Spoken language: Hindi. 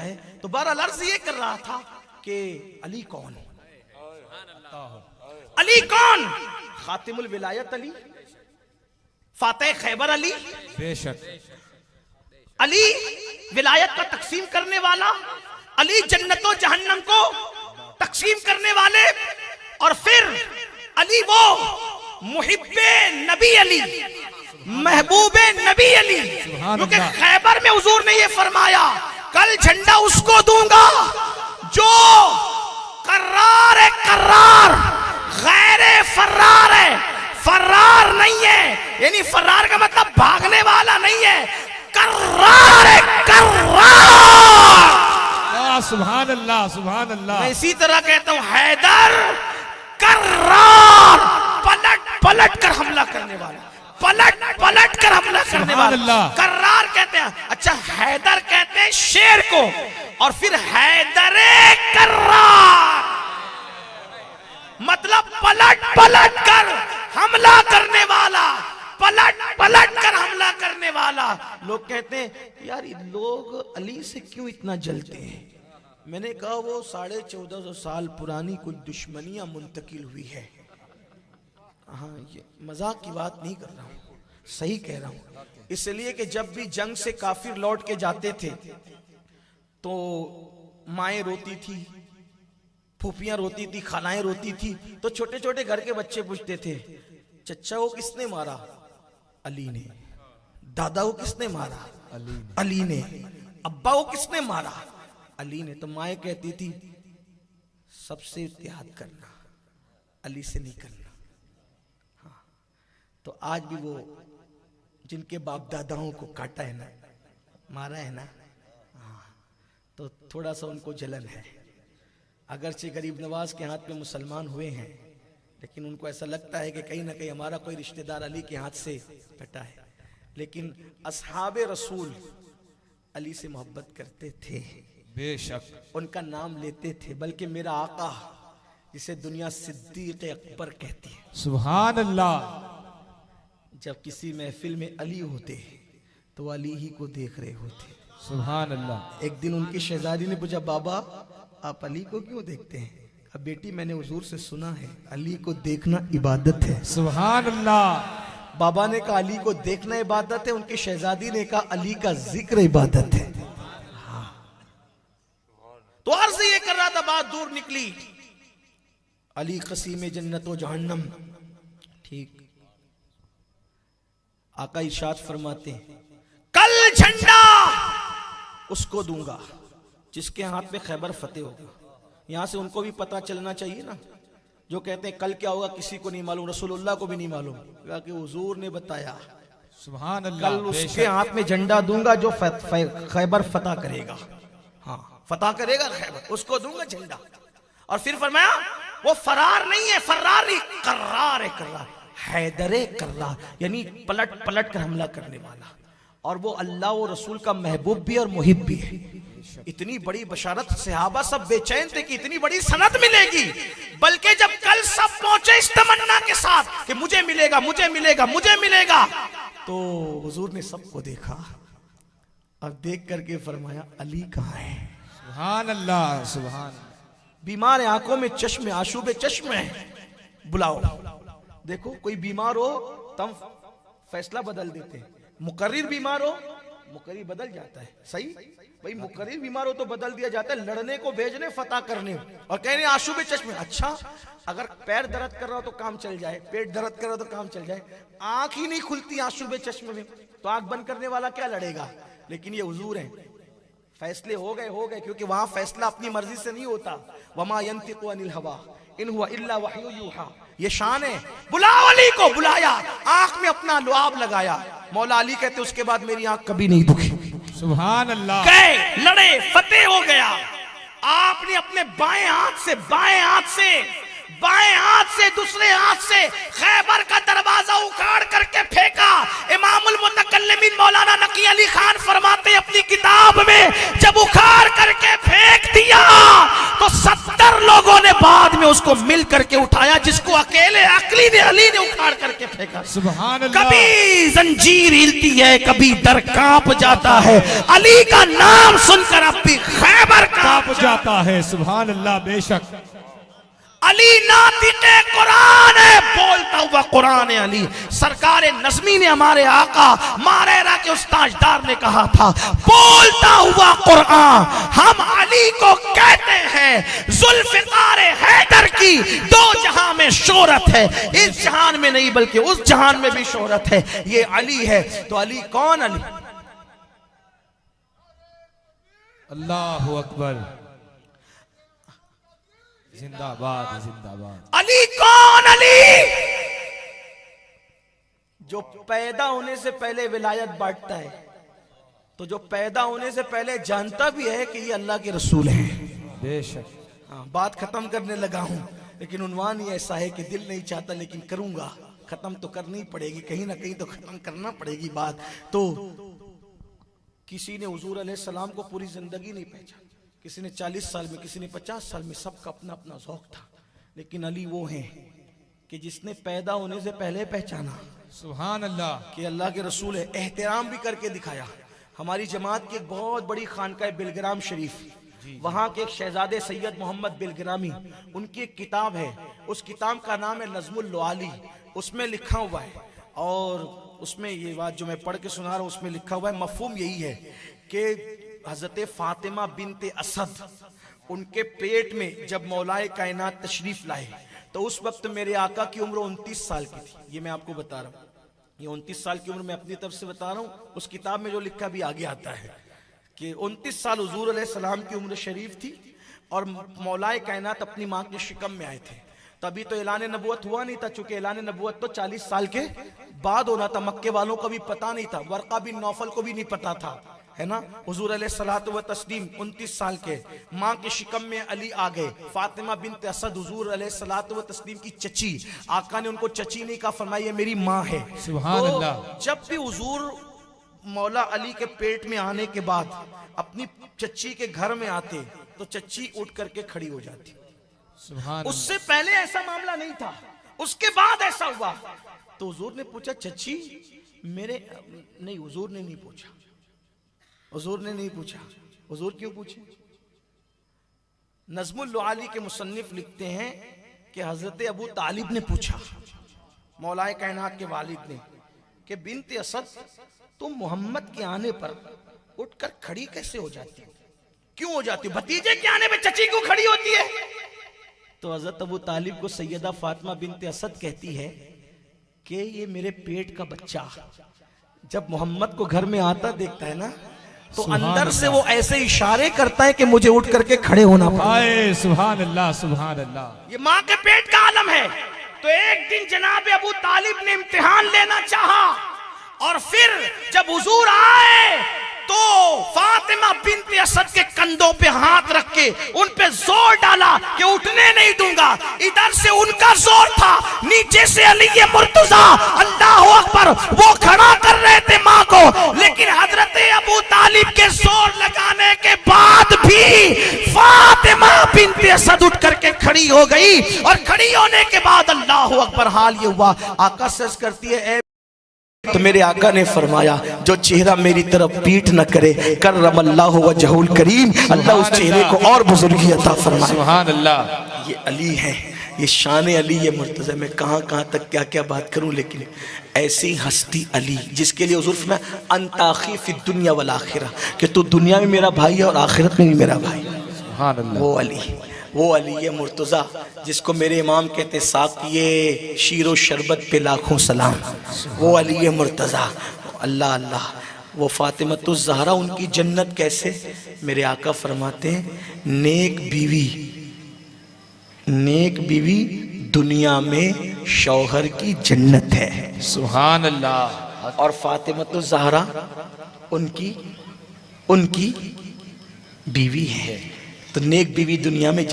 है। तो बहरहाल अर्ज ये कर रहा था कि अली कौन, अली कौन? खातिमुल विलायत अली, फातेह खैबर अली, बेशक अली विलायत का तकसीम करने वाला, अली जन्नतो जहन्नम को तकसीम करने वाले, और फिर अली वो मुहिब्बे नबी अली, महबूबे नबी अली, क्योंकि खैबर में हुजूर ने ये फरमाया कल झंडा उसको दूंगा जो कर्रार है, कर्रार गैर फर्रार है, फर्रार नहीं है, यानी फर्रार का मतलब भागने वाला नहीं है, कर्रार है, कर्रार। सुभान अल्लाह, सुभान अल्लाह। मैं इसी तरह कहता हूं हैदर कर्रार, पलट पलट कर हमला करने वाला, पलट पलट कर हमला करने वाला, कर्रार कहते हैं। अच्छा, हैदर कहते हैं शेर को, और फिर हैदरे कर्रार मतलब पलट पलट कर हमला करने वाला, पलट पलट कर हमला करने वाला। लोग कहते हैं यार लोग अली से क्यों इतना जलते हैं? मैंने कहा वो 1450 साल पुरानी कुछ दुश्मनियां मुंतकिल हुई है। हाँ, ये मजाक की बात नहीं कर रहा हूं, सही कह रहा हूं। इसलिए कि जब भी जंग से काफिर लौट के जाते थे तो माएं रोती थी, फूफियां रोती थी, खालाएं रोती थी, तो छोटे छोटे घर के बच्चे पूछते थे चचा को किसने मारा? अली ने। दादा को किसने मारा? अली ने। अब्बा को किसने मारा? अली ने। तो माए कहती थी सबसे इत्तेहाद करना, अली से नहीं करना। हाँ, तो आज भी वो जिनके बाप दादाओं को काटा है ना, मारा है ना, हाँ, तो थोड़ा सा उनको जलन है। अगरचे गरीब नवाज के हाथ में मुसलमान हुए हैं, लेकिन उनको ऐसा लगता है कि कहीं ना कहीं हमारा कोई रिश्तेदार अली के हाथ से कटा है। लेकिन अस्हाबे रसूल अली से मोहब्बत करते थे, बेशक उनका नाम लेते थे। बल्कि मेरा आका जिसे दुनिया सिद्दीक अकबर कहती है, सुभान अल्लाह, जब किसी महफिल में अली होते तो अली ही को देख रहे होते। सुभान अल्लाह। एक दिन उनकी शहजादी ने पूछा बाबा आप अली को क्यों देखते हैं? अब बेटी मैंने हुजूर से सुना है अली को देखना इबादत है। सुभान अल्लाह। बाबा ने कहा अली को देखना इबादत है, उनकी शहजादी ने कहा अली का जिक्र इबादत है। हाँ। तो अर्ज ये कर रहा था, बात दूर निकली। अली कसीम जन्नत व जहन्नम, ठीक। आका इरशाद फरमाते हैं कल झंडा उसको दूंगा जिसके हाथ में खैबर फतेह होगा। यहां से उनको भी पता चलना चाहिए ना, जो कहते हैं कल क्या होगा किसी को नहीं मालूम, रसूलुल्लाह को भी नहीं मालूम, कि हुजूर ने बताया सुभान अल्लाह, कल उसके हाथ में झंडा दूंगा जो खैबर फतह करेगा। हाँ, फतह करेगा खैबर, उसको दूंगा झंडा। और फिर फरमाया वो फरार नहीं है, फरार नहीं, कर्रार है, कर्रार हैदरे कर्रार, यानी पलट पलट कर हमला करने वाला। और वो अल्लाह और रसूल का महबूब भी और मुहिब भी है। इतनी बड़ी बशारत, सहाबा सब बेचैन थे कि इतनी बड़ी सनत मिलेगी। बल्कि जब कल सब पहुंचे इस तमन्ना के साथ कि मुझे मिलेगा, मुझे मिलेगा, मुझे मिलेगा, तो हुजूर ने सबको देखा और देख करके फरमाया अली कहाँ है? सुभान अल्लाह, सुभान। बीमार है, आंखों में चश्मे, आशूबे चश्मे है, बुलाओ। देखो कोई बीमार हो तब फैसला बदल देते हैं, मुकर्रिर बीमार हो मुकर्रिर बदल जाता है। सही भाई, मुकर्रिर बीमार हो तो बदल दिया जाता है, लड़ने को भेजने, फतह करने, और कहने आशूबे चश्मे। अच्छा, अगर पैर दर्द कर रहा हो तो काम चल जाए, पेट दर्द कर रहा हो तो काम चल जाए, आंख ही नहीं खुलती आशूबे चश्मे में, तो आंख बंद करने वाला क्या लड़ेगा? लेकिन ये हुजूर हैं, फैसले हो गए, क्योंकि वहां फैसला अपनी मर्जी से नहीं होता। वमा यंतिकु अनिल हवा इन हुआ इल्ला वह्यु यूहा, ये शान है। बुलाओ अली को, बुलाया, आंख में अपना लुआब लगाया। मौला अली कहते उसके बाद मेरी आंख कभी नहीं दुखी। सुभान अल्लाह। गए, लड़े, फतेह हो गया। आपने अपने बाएं हाथ से, बाएं हाथ से, बाएं हाथ से, दूसरे हाथ से खैबर का दरवाजा उखाड़ करके फेंका। इमामुल मुतकल्लिमीन मौलाना नकी अली खान फरमाते अपनी किताब में, जब उखाड़ करके फेंक दिया तो 70 लोगों ने बाद में उसको मिल करके उठाया, जिसको अकेले अकली ने, अली ने उखाड़ करके फेंका। सुभान अल्लाह। कभी जंजीर हिलती है, कभी दर कांप जाता है। अली का नाम सुनकर अब भी खैबर करता है। सुभान अल्लाह, बेशक अली नातिक़े कुरान है, बोलता हुआ कुरान है अली। सरकार नज़मी ने, हमारे आका मारेरा के उस्ताजदार ने कहा था, बोलता हुआ कुरान। हम अली को कहते हैं जुल्फ़िकार हैदर की दो जहां में शोहरत है, इस जहान में नहीं बल्कि उस जहान में भी शोहरत है, ये अली है। तो अली कौन? अली अल्लाहु अकबर, जिंदाबाद जिंदाबाद। अली कौन? अली जो पैदा होने से पहले विलायत बांटता है, तो जो पैदा होने से पहले जानता भी है कि ये अल्लाह के रसूल हैं। बेशक। हाँ, बात खत्म करने लगा हूं, लेकिन उन्वान ही ऐसा है कि दिल नहीं चाहता, लेकिन करूंगा। खत्म तो करनी पड़ेगी, कहीं ना कहीं तो खत्म करना पड़ेगी बात। तो किसी ने हुजूर अलैहिस्सलाम को पूरी जिंदगी नहीं पहचाना, किसी ने 40 साल में, किसी ने 50 साल में, सबका अपना अपना ज़ौक़ था। लेकिन अली वो हैं कि जिसने पैदा होने से पहले पहचाना सुभान अल्लाह कि अल्लाह के रसूल है, एहतराम भी करके दिखाया। हमारी जमात की एक बहुत बड़ी खानका है बिलग्राम शरीफ, वहाँ के एक शहजादे सैयद मोहम्मद बिलग्रामी, उनकी एक किताब है, उस किताब का नाम है नज़्मुल लुआली। उसमें लिखा हुआ है, और उसमें ये बात जो मैं पढ़ के सुना रहा हूँ, उसमें लिखा हुआ है, मफ़हूम यही है कि हज़रत फ़ातिमा बिनते असद, उनके पेट में जब मौलाए कायनात तशरीफ लाए, तो उस वक्त मेरे आका की उम्र 29 साल की थी। ये मैं आपको बता रहा हूँ, ये 29 साल की उम्र मैं अपनी तरफ से बता रहा हूँ। उस किताब में जो लिखा भी आगे आता है कि 29 साल हुजूर अलैहिस्सलाम की उम्र शरीफ थी, और मौलाए कायनात अपनी माँ के शिकम में आए थे। तभी तो ऐलान नबूवत हुआ नहीं था, चूंकि ऐलान नबूवत तो 40 साल के बाद होना था। मक्के वालों को भी पता नहीं था, वरका बिन नौफल को भी नहीं पता था, है ना। हुजूर अलैहिस्सलातु व तस्लीम 29 साल के, माँ के शिकम में अली आ गए। फातिमा बिनत असद हुजूर अलैहिस्सलातु व तस्लीम की चची, आका ने उनको चची नहीं कहा, फरमाया मेरी माँ है। सुभान अल्लाह। जब भी हुजूर मौला अली के पेट में आने के बाद अपनी चच्ची के घर में आते, तो चच्ची उठ करके खड़ी हो जाती। सुभान उससे पहले ऐसा मामला नहीं था, उसके बाद ऐसा हुआ। तो हुजूर ने पूछा, चच्ची मेरे, नहीं हुजूर ने नहीं पूछा, हुजूर ने नहीं पूछा। हुजूर क्यों पूछे? नज़्मुल लुआली के मुसन्निफ लिखते हैं कि हजरत अबू तालिब ने पूछा मौलाए कायनात के वालिद ने कि बिनते असद, तुम मोहम्मद के आने पर उठकर खड़ी कैसे हो जाती हो, क्यों हो जाती हो? भतीजे के आने पे चची क्यों खड़ी होती है? तो हजरत अबू तालिब को सैयदा फातिमा बिनते असद कहती है कि ये मेरे पेट का बच्चा जब मोहम्मद को घर में आता देखता है ना, तो अंदर से वो ऐसे इशारे करता है कि मुझे उठ करके खड़े होना पड़े। सुभान अल्लाह, सुभान अल्लाह। ये माँ के पेट का आलम है। तो एक दिन जनाब अबू तालिब ने इम्तिहान लेना चाहा, और फिर जब हुजूर आए तो फातिमा बिनते असद के कंधों पे हाथ रख के उन पे जोर डाला कि उठने नहीं दूंगा। इधर से उनका जोर था, नीचे से अली मुर्तजा अल्लाह अकबर वो खड़ा कर रहे थे माँ को, लेकिन हजरत अबू तालिब के जोर लगाने के बाद भी फातिमा बिनते असद उठ करके खड़ी हो गई, और खड़ी होने के बाद अल्लाह अकबर हाल ये हुआ, आका सच करती है, तो मेरे आका ने फरमाया जो चेहरा मेरी तरफ पीठ न करे, करमल्लाहु वजहुल करीम, अल्लाह उस चेहरे को और बुजुर्गी अता फरमाए। सुभान अल्लाह। ये अली है, ये शान अली, ये मुर्तज़ा। मैं कहाँ कहाँ तक क्या क्या बात करूँ, लेकिन ऐसी हस्ती अली जिसके लिए हुजूर फरमाया अंताखी फी दुनिया वल आखिरा, कि तू दुनिया में मेरा भाई है और आखिरत में भी मेरा भाई। सुभान अल्लाह। वो अली ये मुर्तज़ा जिसको मेरे इमाम कहते साक़िए शीरो शरबत पे लाखों सलाम, वो अली ये मुर्तज़ा। अल्लाह अल्लाह। वो फातिमतुज़ ज़हरा, उनकी जन्नत कैसे? मेरे आका फरमाते हैं नेक बीवी दुनिया में शौहर की जन्नत है। सुभान अल्लाह। और फातिमतुज़ ज़हरा उनकी बीवी है, तो नेक बीवी दुनिया में जन्नत।